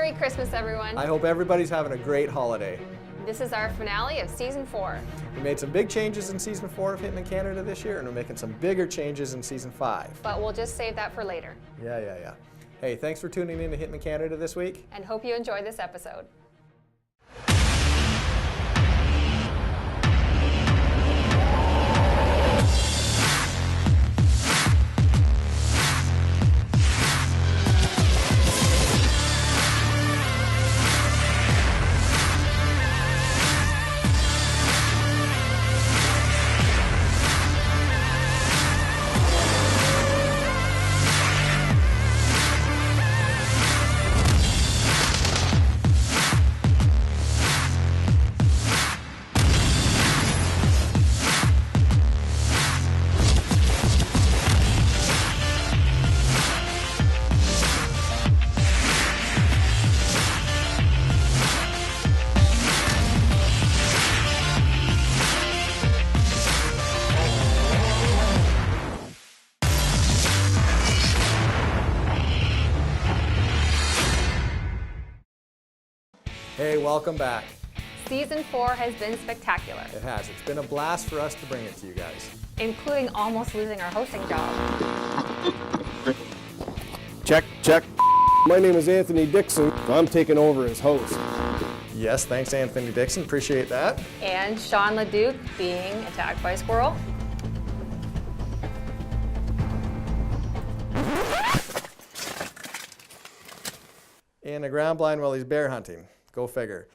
Merry Christmas, everyone. I hope everybody's having a great holiday. This is our finale of Season 4. We made some big changes in Season 4 of Hitmen Canada this year, and we're making some bigger changes in Season 5. But we'll just save that for later. Yeah. Hey, thanks for tuning in to Hitmen Canada this week. And hope you enjoyed this episode. Hey, welcome back. Season 4 has been spectacular, It has. It's been a blast for us to bring it to you guys. including almost losing our hosting job. Check. My name is Anthony Dixon. I'm taking over as host. Yes, thanks Anthony Dixon, appreciate that. And Sean LeDuc being attacked by a squirrel. In a ground blind while he's bear hunting. Go figure.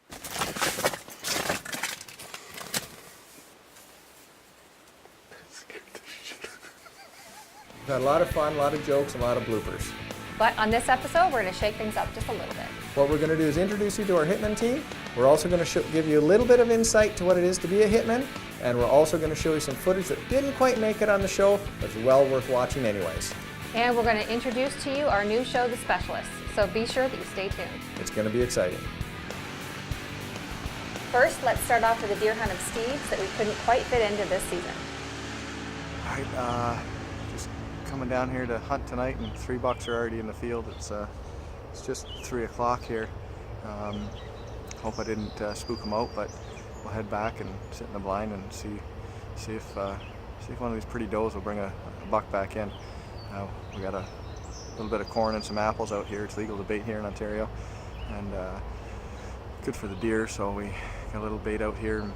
We've had a lot of fun, a lot of jokes, and a lot of bloopers. But on this episode, we're going to shake things up just a little bit. What we're going to do is introduce you to our Hitman team. We're also going to give you a little bit of insight to what it is to be a Hitman. And we're also going to show you some footage that didn't quite make it on the show, but is well worth watching anyways. And we're going to introduce to you our new show, The Specialists. So be sure that you stay tuned. It's going to be exciting. First, let's start off with a deer hunt of steeds that we couldn't quite fit into this season. All right, just coming down here to hunt tonight, and 3 bucks are already in the field. It's just 3 o'clock here. Hope I didn't spook them out, but we'll head back and sit in the blind and see if one of these pretty does will bring a buck back in. We got a little bit of corn and some apples out here. It's legal to bait here in Ontario, and good for the deer. So we got a little bait out here, and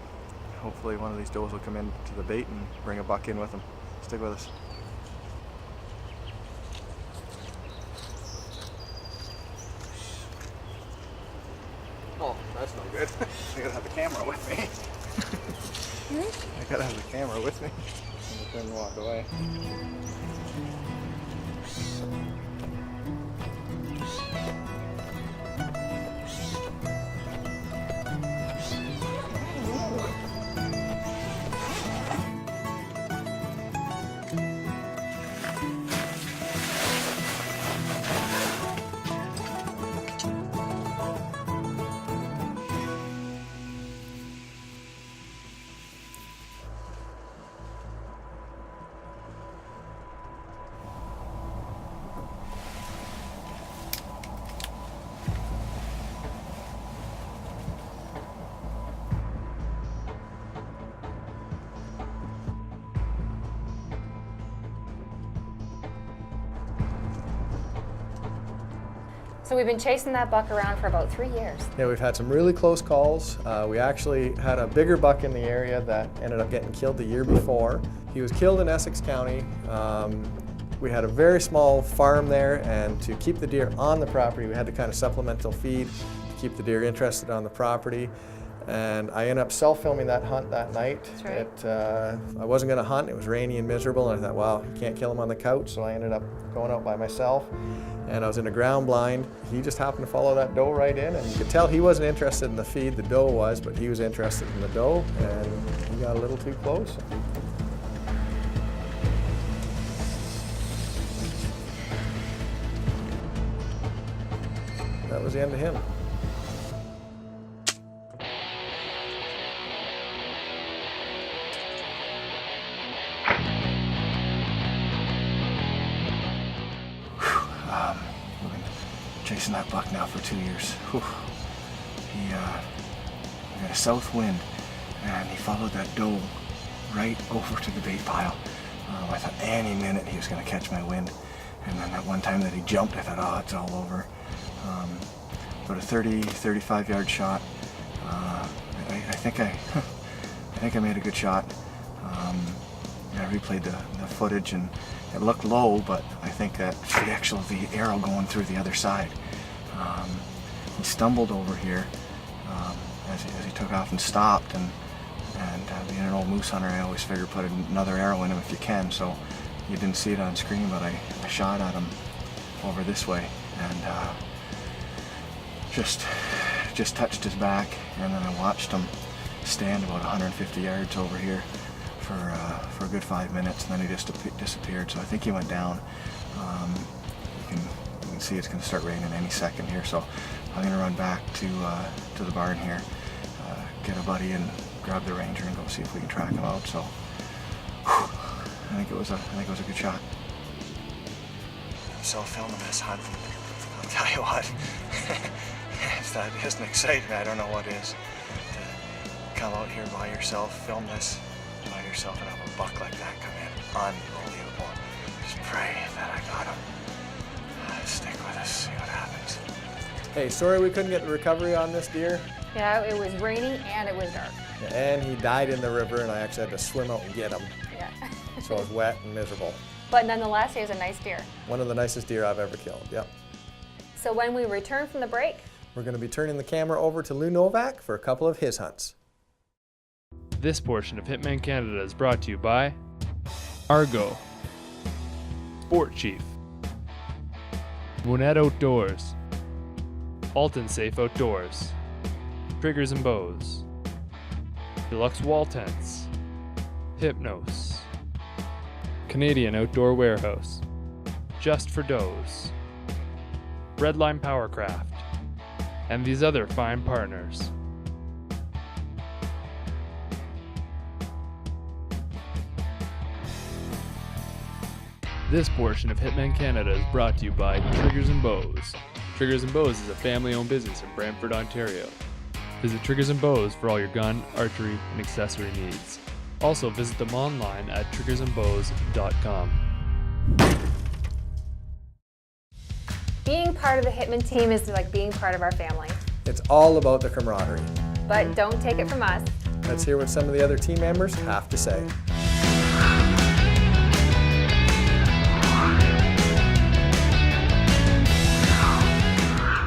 hopefully one of these does will come into the bait and bring a buck in with them. Stick with us. Oh, that's no good. I gotta have the camera with me. I gotta have the camera with me. And then walk away. So we've been chasing that buck around for about 3 years. Yeah, we've had some really close calls. We actually had a bigger buck in the area that ended up getting killed the year before. He was killed in Essex County. We had a very small farm there, and to keep the deer on the property, we had to kind of supplemental feed to keep the deer interested on the property. And I ended up self-filming that hunt that night. That's right. I wasn't going to hunt. It was rainy and miserable, and I thought, wow, you can't kill him on the couch, so I ended up going out by myself. And I was in a ground blind. He just happened to follow that doe right in, and you could tell he wasn't interested in the feed, the doe was, but he was interested in the doe, and he got a little too close. That was the end of him. chasing that buck now for 2 years. Whew. He got a south wind, and he followed that doe right over to the bait pile. I thought any minute he was going to catch my wind. And then that one time that he jumped, I thought, oh, it's all over. But a 35 yard shot. I think I made a good shot. I replayed the footage, and it looked low, but I think that the arrow going through the other side. He stumbled over here as he took off and stopped, and being an old moose hunter, I always figure put another arrow in him if you can. So you didn't see it on screen, but I shot at him over this way, and just touched his back, and then I watched him stand about 150 yards over here for a good 5 minutes, and then he just disappeared. So I think he went down. You can see it's going to start raining any second here, so I'm going to run back to the barn here, get a buddy and grab the ranger and go see if we can track him out. So I think it was a good shot. I'm still filming this hunt. I'll tell you what, if that isn't exciting, I don't know what is. To come out here by yourself, film this by yourself, and have a buck like that come in. Unbelievable. Just pray that I got him. Stick with us, see what happens. Hey, sorry we couldn't get the recovery on this deer. Yeah, it was rainy and it was dark. And he died in the river, and I actually had to swim out and get him. Yeah. So it was wet and miserable. But nonetheless, he was a nice deer. One of the nicest deer I've ever killed, yep. So when we return from the break, we're going to be turning the camera over to Lou Novak for a couple of his hunts. This portion of Hitmen Canada is brought to you by Argo, Sport Chief, Moonette Outdoors, Alton Safe Outdoors, Triggers and Bows, Deluxe Wall Tents, Hypnos, Canadian Outdoor Warehouse, Just for Does, Redline Powercraft, and these other fine partners. This portion of Hitmen Canada is brought to you by Triggers and Bows. Triggers and Bows is a family-owned business in Brantford, Ontario. Visit Triggers and Bows for all your gun, archery, and accessory needs. Also visit them online at triggersandbows.com. being part of the Hitmen team is like being part of our family. It's all about the camaraderie. But don't take it from us. Let's hear what some of the other team members have to say.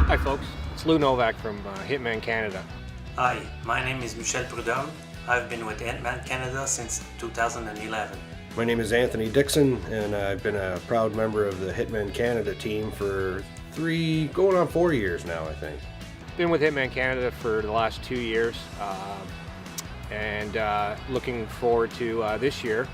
Hi folks, it's Lou Novak from Hitmen Canada. Hi, my name is Michel Prudhomme. I've been with Hitmen Canada since 2011. My name is Anthony Dixon, and I've been a proud member of the Hitmen Canada team for going on 4 years now, I think. Been with Hitmen Canada for the last 2 years, and looking forward to this year.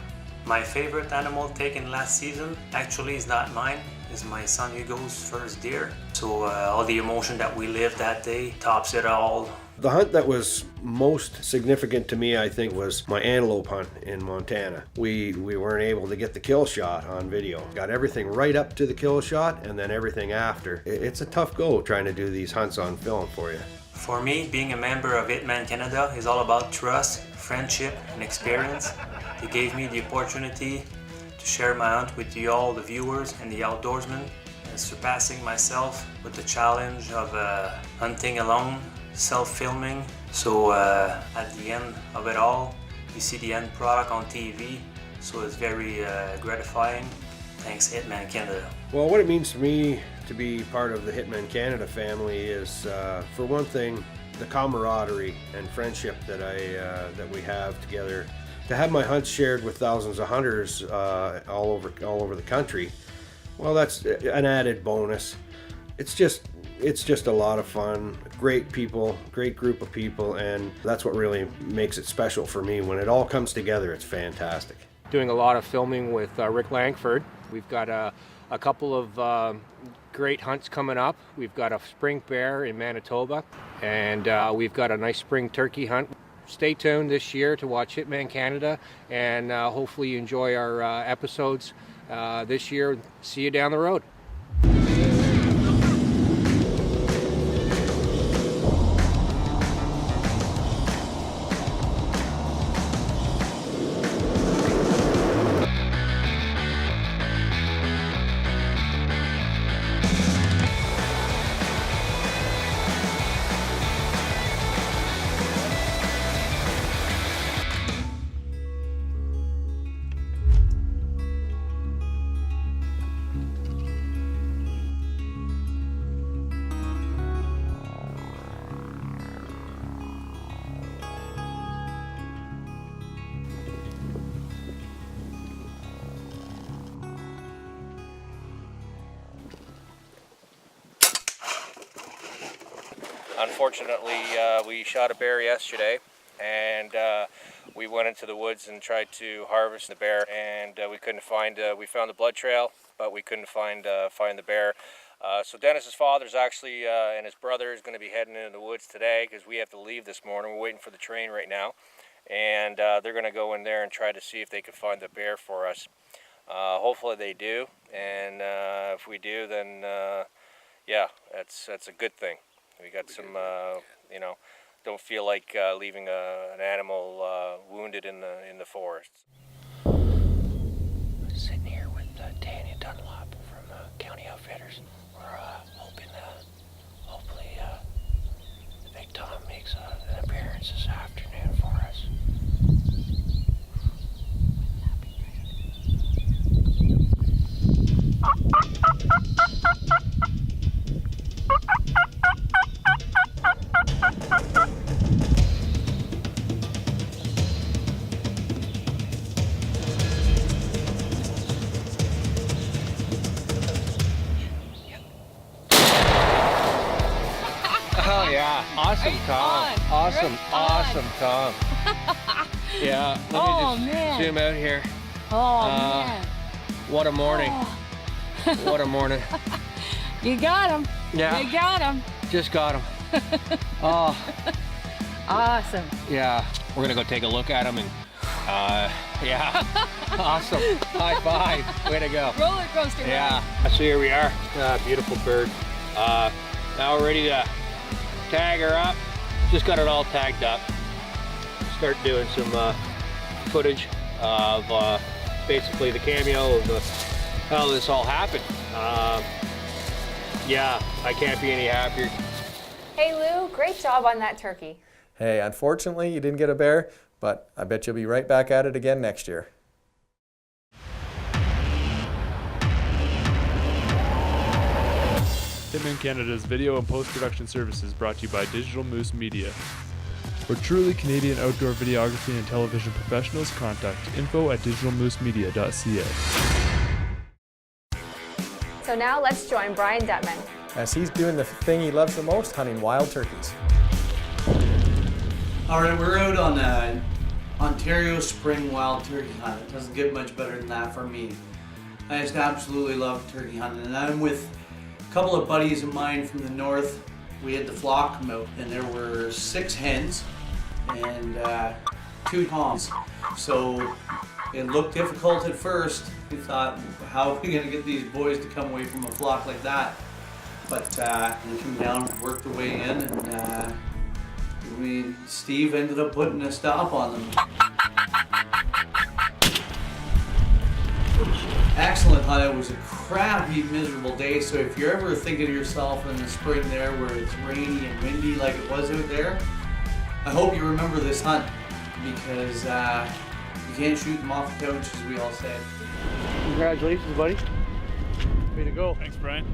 My favorite animal taken last season actually is not mine, is my son Hugo's first deer. So all the emotion that we lived that day tops it all. The hunt that was most significant to me, I think, was my antelope hunt in Montana. We weren't able to get the kill shot on video. Got everything right up to the kill shot and then everything after. It's a tough go trying to do these hunts on film for you. For me, being a member of Hitmen Canada is all about trust, friendship, and experience. They gave me the opportunity to share my hunt with you all, the viewers and the outdoorsmen, and surpassing myself with the challenge of hunting alone, self-filming. So at the end of it all, you see the end product on TV, so it's very gratifying. Thanks, Hitmen Canada. Well, what it means to me to be part of the Hitmen Canada family is, for one thing, the camaraderie and friendship that we have together. To have my hunts shared with thousands of hunters all over the country, well, that's an added bonus. It's just a lot of fun, great people, great group of people, and that's what really makes it special for me. When it all comes together, it's fantastic. Doing a lot of filming with Rick Langford. We've got a couple of great hunts coming up. We've got a spring bear in Manitoba, and we've got a nice spring turkey hunt. Stay tuned this year to watch Hitmen Canada, and hopefully you enjoy our episodes this year. See you down the road. Unfortunately, we shot a bear yesterday, and we went into the woods and tried to harvest the bear, and we couldn't find. We found the blood trail, but we couldn't find the bear. So Dennis's father's actually and his brother is going to be heading into the woods today because we have to leave this morning. We're waiting for the train right now, and they're going to go in there and try to see if they can find the bear for us. Hopefully they do, and if we do, then yeah, that's a good thing. We got some, you know, don't feel like leaving an animal wounded in the forest. Sitting here with Tanya Dunlop from County Outfitters. We're hoping hopefully the Big Tom makes an appearance this afternoon for us. Oh yeah, awesome Tom. Awesome Tom. Yeah, let me just zoom out here. Oh man. What a morning. What a morning. You got him. Yeah. You got him. Just got him. Oh. Awesome. Yeah, we're gonna go take a look at him and yeah. Awesome. High five. Way to go. Roller coaster ride. Yeah. So here we are. Beautiful bird. Now we're ready to tag her up. Just got it all tagged up. Start doing some footage of basically the cameo of how this all happened. Yeah, I can't be any happier. Hey Lou, great job on that turkey. Hey, unfortunately you didn't get a bear, but I bet you'll be right back at it again next year. Hitmen Canada's video and post-production services brought to you by Digital Moose Media. For truly Canadian outdoor videography and television professionals, contact info@digitalmoosemedia.ca. So now let's join Brian Detman. As he's doing the thing he loves the most, hunting wild turkeys. All right, we're out on an Ontario spring wild turkey hunt. It doesn't get much better than that for me. I just absolutely love turkey hunting, and I'm with a couple of buddies of mine from the north. We had the flock come out, and there were 6 hens and 2 toms. So it looked difficult at first. We thought, how are we gonna get these boys to come away from a flock like that? But they came down, worked their way in, and Steve ended up putting a stop on them. Excellent hunt. It was a crappy, miserable day, so if you're ever thinking of yourself in the spring there where it's rainy and windy like it was out there, I hope you remember this hunt, because you can't shoot them off the couch, as we all said. Congratulations, buddy. Way to go. Thanks, Brian.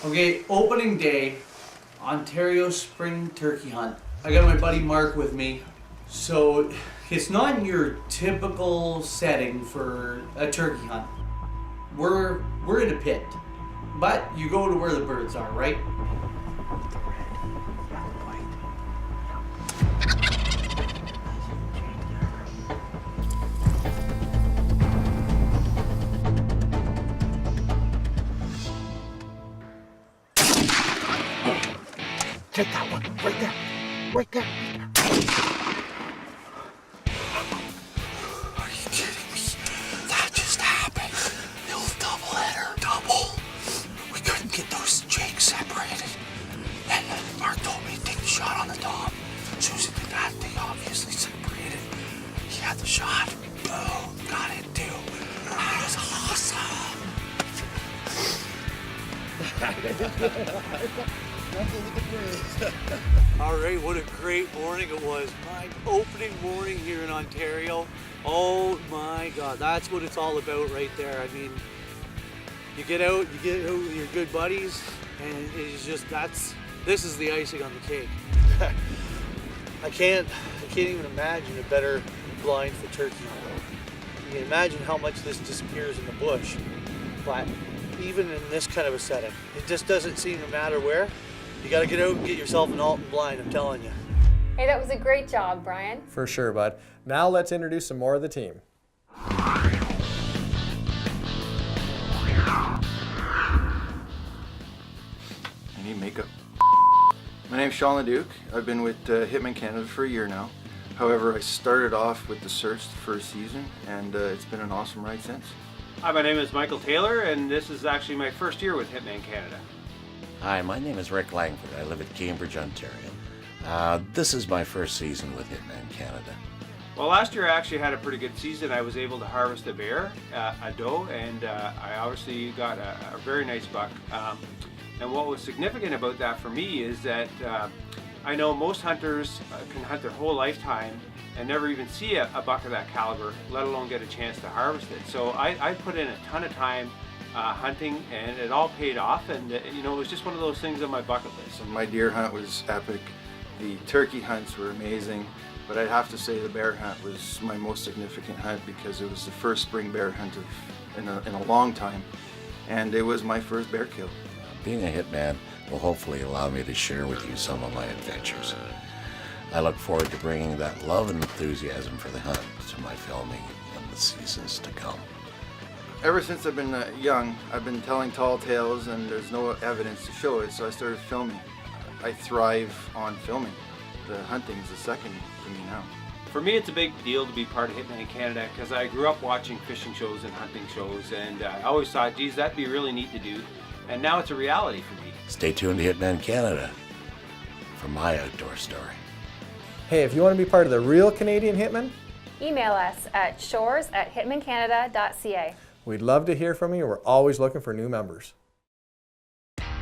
Okay, opening day, Ontario spring turkey hunt. I got my buddy Mark with me. So it's not your typical setting for a turkey hunt. We're in a pit, but you go to where the birds are, right? Take that one, right there, right there. Are you kidding me? That just happened. The old doubleheader. Double. We couldn't get those jakes separated. And Mark told me to take the shot on the top. Susan did that. They obviously separated. He had the shot. Boom. Got it too. That was awesome. All right, what a great morning it was. My opening morning here in Ontario. Oh my God, that's what it's all about right there. I mean, you get out with your good buddies, and it's just, this is the icing on the cake. I can't even imagine a better blind for turkey. You can imagine how much this disappears in the bush. But even in this kind of a setting, it just doesn't seem to matter where. You got to get out and get yourself an Alton blind, I'm telling you. Hey, that was a great job, Brian. For sure, bud. Now let's introduce some more of the team. I need makeup. My name's Sean LeDuc. I've been with Hitmen Canada for a year now. However, I started off with the search the first season, and it's been an awesome ride since. Hi, my name is Michael Taylor, and this is actually my first year with Hitmen Canada. Hi, my name is Rick Langford. I live at Cambridge, Ontario. This is my first season with Hitmen Canada. Well, last year I actually had a pretty good season. I was able to harvest a bear, a doe, and I obviously got a very nice buck. And what was significant about that for me is that I know most hunters can hunt their whole lifetime and never even see a buck of that caliber, let alone get a chance to harvest it. So I put in a ton of time hunting, and it all paid off, and you know, it was just one of those things on my bucket list. So my deer hunt was epic. The turkey hunts were amazing, but I'd have to say the bear hunt was my most significant hunt because it was the first spring bear hunt in a long time, and it was my first bear kill. Being a hitman will hopefully allow me to share with you some of my adventures. I look forward to bringing that love and enthusiasm for the hunt to my filming in the seasons to come. Ever since I've been young, I've been telling tall tales, and there's no evidence to show it, so I started filming. I thrive on filming. The hunting is the second to me now. For me, it's a big deal to be part of Hitmen Canada because I grew up watching fishing shows and hunting shows, and I always thought, geez, that'd be really neat to do. And now it's a reality for me. Stay tuned to Hitmen Canada for my outdoor story. Hey, if you want to be part of the real Canadian Hitmen, Email us at shores@hitmancanada.ca. we'd love to hear from you. We're always looking for new members.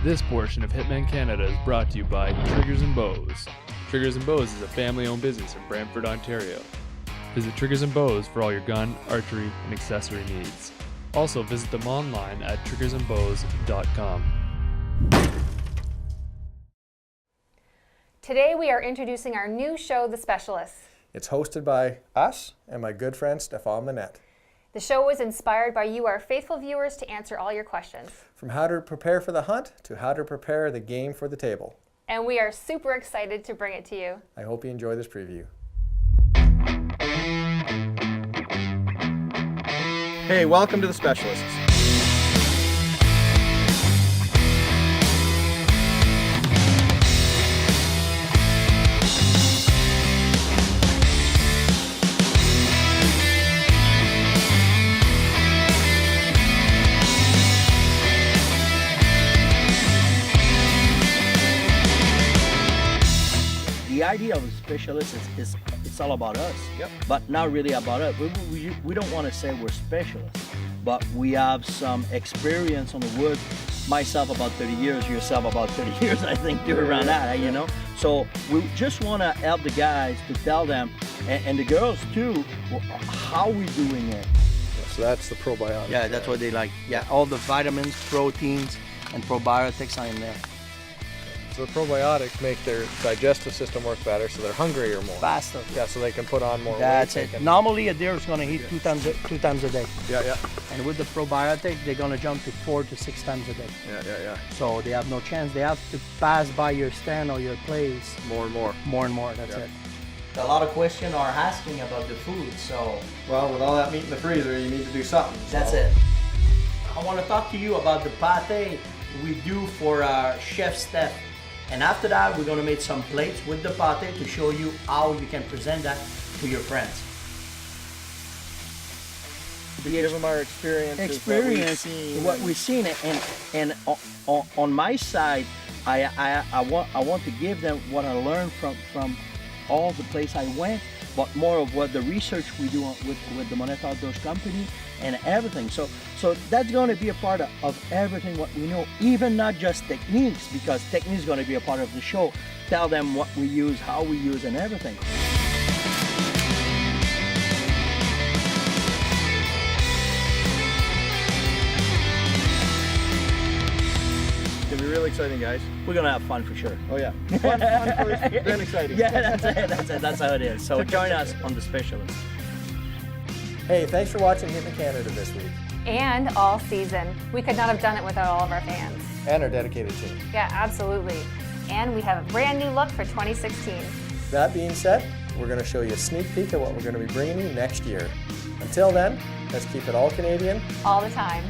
This portion of Hitmen Canada is brought to you by Triggers and Bows. Triggers and Bows is a family-owned business in Brantford, Ontario. Visit Triggers and Bows for all your gun, archery, and accessory needs. Also visit them online at triggersandbows.com. Today we are introducing our new show, The Specialists. It's hosted by us and my good friend Stefan Manette. The show was inspired by you, our faithful viewers, to answer all your questions. From how to prepare for the hunt to how to prepare the game for the table. And we are super excited to bring it to you. I hope you enjoy this preview. Hey, welcome to The Specialists. The idea of a specialist is it's all about us, but not really about us. We don't want to say we're specialists, but we have some experience on the wood. Myself about 30 years, yourself about 30 years, I think, you're around that, you know? So we just want to help the guys to tell them, and the girls too, how we doing it. So that's the probiotic. Yeah, that's what they like. Yeah, all the vitamins, proteins, and probiotics are in there. So the probiotics make their digestive system work better, so they're hungrier more. Faster. Yeah, so they can put on more weight. That's it. Normally a deer is going to eat two times a day. Yeah. And with the probiotic, they're going to jump to 4 to 6 times a day. Yeah. So they have no chance. They have to pass by your stand or your place. More and more. More and more, that's it. A lot of questions are asking about the food, so... Well, with all that meat in the freezer, you need to do something. That's it. I want to talk to you about the pate we do for Chef Steph. And after that, we're going to make some plates with the pate to show you how you can present that to your friends. Give them our experience, what we've seen, and on my side, I want to give them what I learned from all the places I went, but more of what the research we do with the Monette Outdoors Company and everything. So that's going to be a part of everything what we know, even not just techniques, because techniques is going to be a part of the show. Tell them what we use, how we use, and everything. It's going to be really exciting, guys. We're going to have fun for sure. Oh, yeah. Fun first, then exciting. Yeah, that's it. That's how it is. So join us on The Specialist. Hey, thanks for watching Hitmen Canada this week. And all season. We could not have done it without all of our fans. And our dedicated team. Yeah, absolutely. And we have a brand new look for 2016. That being said, we're going to show you a sneak peek of what we're going to be bringing you next year. Until then, let's keep it all Canadian. All the time.